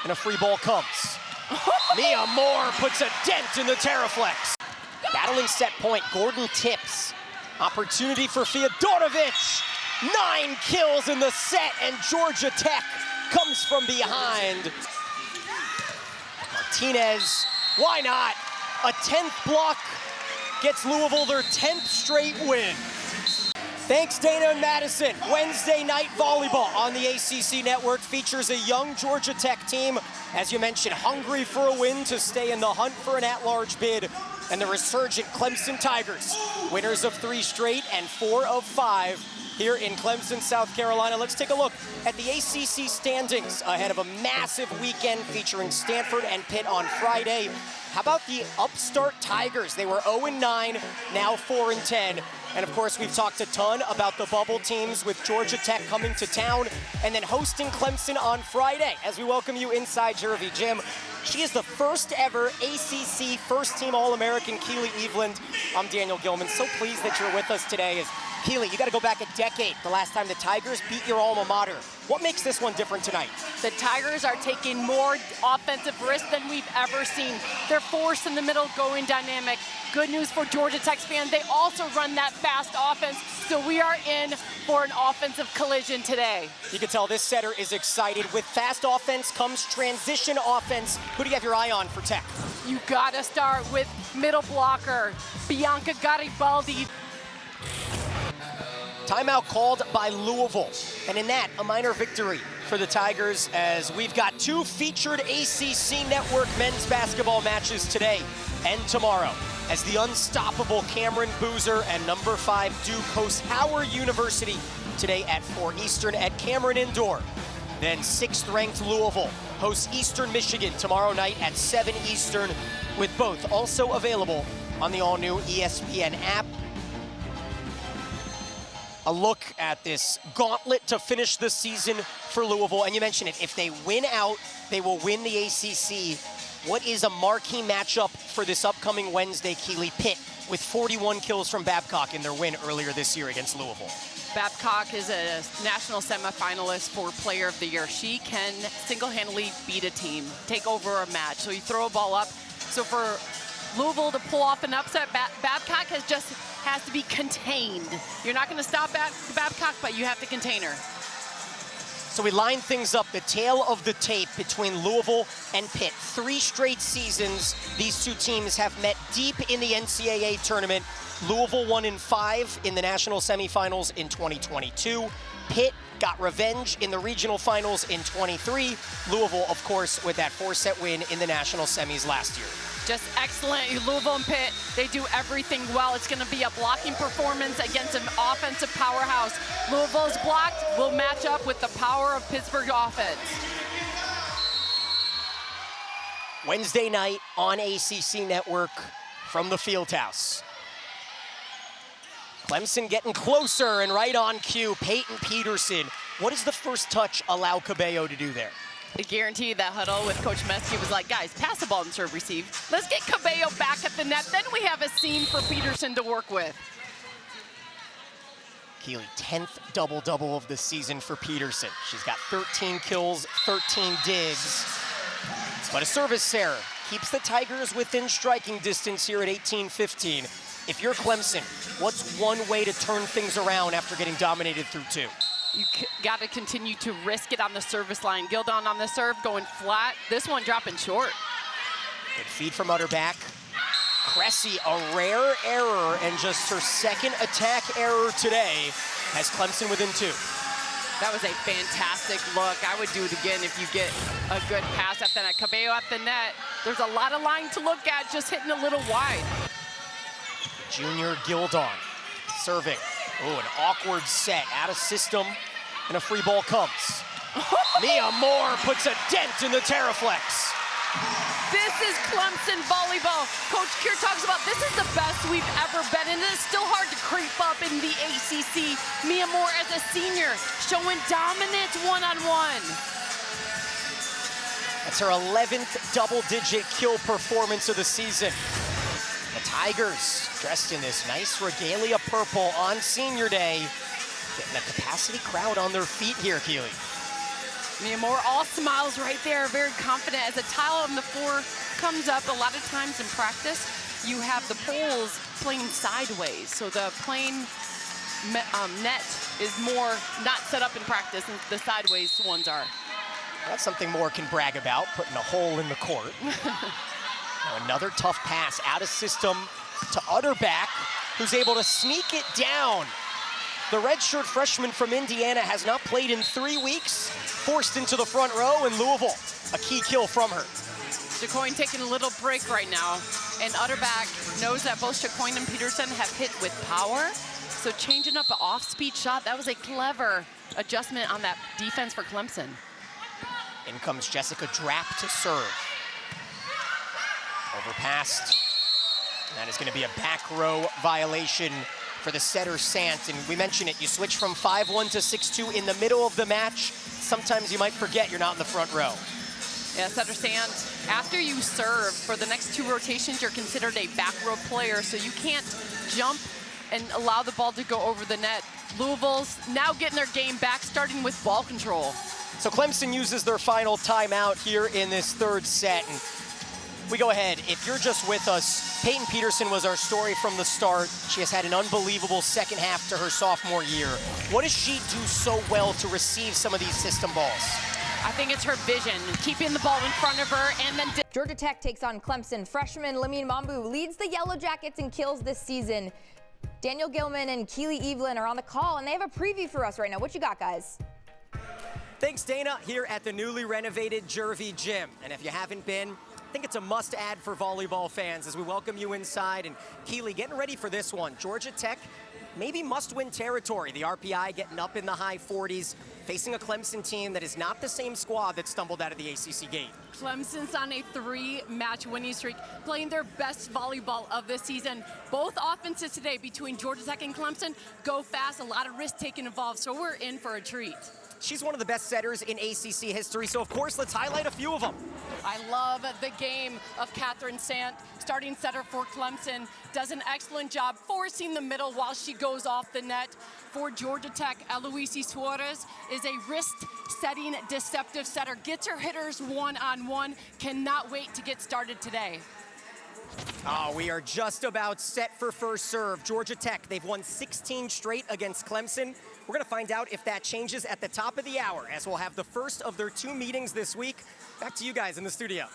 and a free ball comes. Mia Moore puts a dent in the Terraflex. Battling set point, Gordon tips. Opportunity for Fiodorovic. 9 kills in the set, and Georgia Tech comes from behind. Martinez, why not? A 10th block gets Louisville their 10th straight win. Thanks, Dana and Madison. Wednesday night volleyball on the ACC Network features a young Georgia Tech team, as you mentioned, hungry for a win to stay in the hunt for an at-large bid, and the resurgent Clemson Tigers, winners of 3 straight and 4 of 5 here in Clemson, South Carolina. Let's take a look at the ACC standings ahead of a massive weekend featuring Stanford and Pitt on Friday. How about the upstart Tigers? They were 0-9, now 4-10. And of course, we've talked a ton about the bubble teams with Georgia Tech coming to town and then hosting Clemson on Friday. As we welcome you inside Jervy Gym, she is the first ever ACC first-team All-American, Kele Eveland. I'm Daniel Gillman. So pleased that you're with us today. Kele, you got to go back a decade, the last time the Tigers beat your alma mater. What makes this one different tonight? The Tigers are taking more offensive risks than we've ever seen. They're force in the middle, going dynamic. Good news for Georgia Tech's fans. They also run that fast offense, so we are in for an offensive collision today. You can tell this setter is excited. With fast offense comes transition offense. Who do you have your eye on for Tech? You got to start with middle blocker, Bianca Garibaldi. Timeout called by Louisville, and in that, a minor victory for the Tigers, as we've got 2 featured ACC Network men's basketball matches today and tomorrow, as the unstoppable Cameron Boozer and number 5 Duke host Howard University today at 4 Eastern at Cameron Indoor. Then 6th-ranked Louisville hosts Eastern Michigan tomorrow night at 7 Eastern, with both also available on the all-new ESPN app. A look at this gauntlet to finish the season for Louisville. And you mentioned it, if they win out, they will win the ACC. What is a marquee matchup for this upcoming Wednesday, Kele? Pitt with 41 kills from Babcock in their win earlier this year against Louisville. Babcock is a national semifinalist for Player of the Year. She can single-handedly beat a team, take over a match. So you throw a ball up. So for Louisville to pull off an upset, Babcock has to be contained. You're not going to stop Babcock, but you have to contain her. So we line things up, the tail of the tape between Louisville and Pitt. 3 straight seasons these 2 teams have met deep in the NCAA tournament. Louisville won in 5 in the national semifinals in 2022. Pitt got revenge in the regional finals in 23. Louisville, of course, with that 4-set win in the national semis last year. Just excellent. Louisville and Pitt, they do everything well. It's going to be a blocking performance against an offensive powerhouse. Louisville's blocked will match up with the power of Pittsburgh offense. Wednesday night on ACC Network from the Fieldhouse. Clemson getting closer and right on cue, Peyton Peterson. What does the first touch allow Cabello to do there? I guarantee that huddle with Coach Meskey was like, guys, pass the ball and serve receive. Let's get Cabello back at the net. Then we have a seam for Peterson to work with. Kele, 10th double-double of the season for Peterson. She's got 13 kills, 13 digs. But a service error keeps the Tigers within striking distance here at 18-15. If you're Clemson, what's one way to turn things around after getting dominated through 2? You got to continue to risk it on the service line. Gildon on the serve, going flat. This one dropping short. Good feed from Utterback. Cressy, a rare error, and just her 2nd attack error today has Clemson within 2. That was a fantastic look. I would do it again if you get a good pass after that. Cabello at the net. There's a lot of line to look at, just hitting a little wide. Junior Gildon serving. Oh, an awkward set, out of system, and a free ball comes. Mia Moore puts a dent in the Terraflex. This is Clemson volleyball. Coach Keir talks about this is the best we've ever been, and it's still hard to creep up in the ACC. Mia Moore as a senior, showing dominance one-on-one. That's her 11th double-digit kill performance of the season. The Tigers, dressed in this nice regalia purple on senior day, getting a capacity crowd on their feet here, Kele. Mia Moore, all smiles right there, very confident as the tile on the floor comes up. A lot of times in practice, you have the poles playing sideways, so the plain net is more not set up in practice, and the sideways ones are. That's something Moore can brag about, putting a hole in the court. Now another tough pass out of system to Utterback, who's able to sneak it down. The redshirt freshman from Indiana has not played in 3 weeks, forced into the front row in Louisville. A key kill from her. Jacoyne taking a little break right now, and Utterback knows that both Jacoyne and Peterson have hit with power, so changing up an off-speed shot, that was a clever adjustment on that defense for Clemson. In comes Jessica Drapp to serve. Overpassed. That is going to be a back row violation for the setter Sant, and we mentioned it, you switch from 5-1 to 6-2 in the middle of the match. Sometimes you might forget you're not in the front row. Yeah, setter Sant, after you serve, for the next 2 rotations, you're considered a back row player, so you can't jump and allow the ball to go over the net. Louisville's now getting their game back, starting with ball control. So Clemson uses their final timeout here in this 3rd set. And we go ahead. If you're just with us, Peyton Peterson was our story from the start. She has had an unbelievable second half to her sophomore year. What does she do so well to receive some of these system balls? I think it's her vision, keeping the ball in front of her, and then Georgia Tech takes on Clemson. Freshman Lamine Mambu leads the Yellow Jackets in kills this season. Daniel Gillman and Kele Eveland are on the call, and they have a preview for us right now. What you got, guys? Thanks, Dana, here at the newly renovated Jervey Gym. And if you haven't been, I think it's a must-add for volleyball fans as we welcome you inside. And Kele, getting ready for this one. Georgia Tech, maybe must-win territory. The RPI getting up in the high 40s, facing a Clemson team that is not the same squad that stumbled out of the ACC gate. Clemson's on a 3-match winning streak, playing their best volleyball of the season. Both offenses today between Georgia Tech and Clemson go fast, a lot of risk-taking involved, so we're in for a treat. She's one of the best setters in ACC history, so of course, let's highlight a few of them. I love the game of Catherine Sant, starting setter for Clemson. Does an excellent job forcing the middle while she goes off the net. For Georgia Tech, Eloise Suarez is a wrist-setting, deceptive setter. Gets her hitters one-on-one. Cannot wait to get started today. Oh, we are just about set for first serve. Georgia Tech, they've won 16 straight against Clemson. We're going to find out if that changes at the top of the hour, as we'll have the first of their 2 meetings this week. Back to you guys in the studio.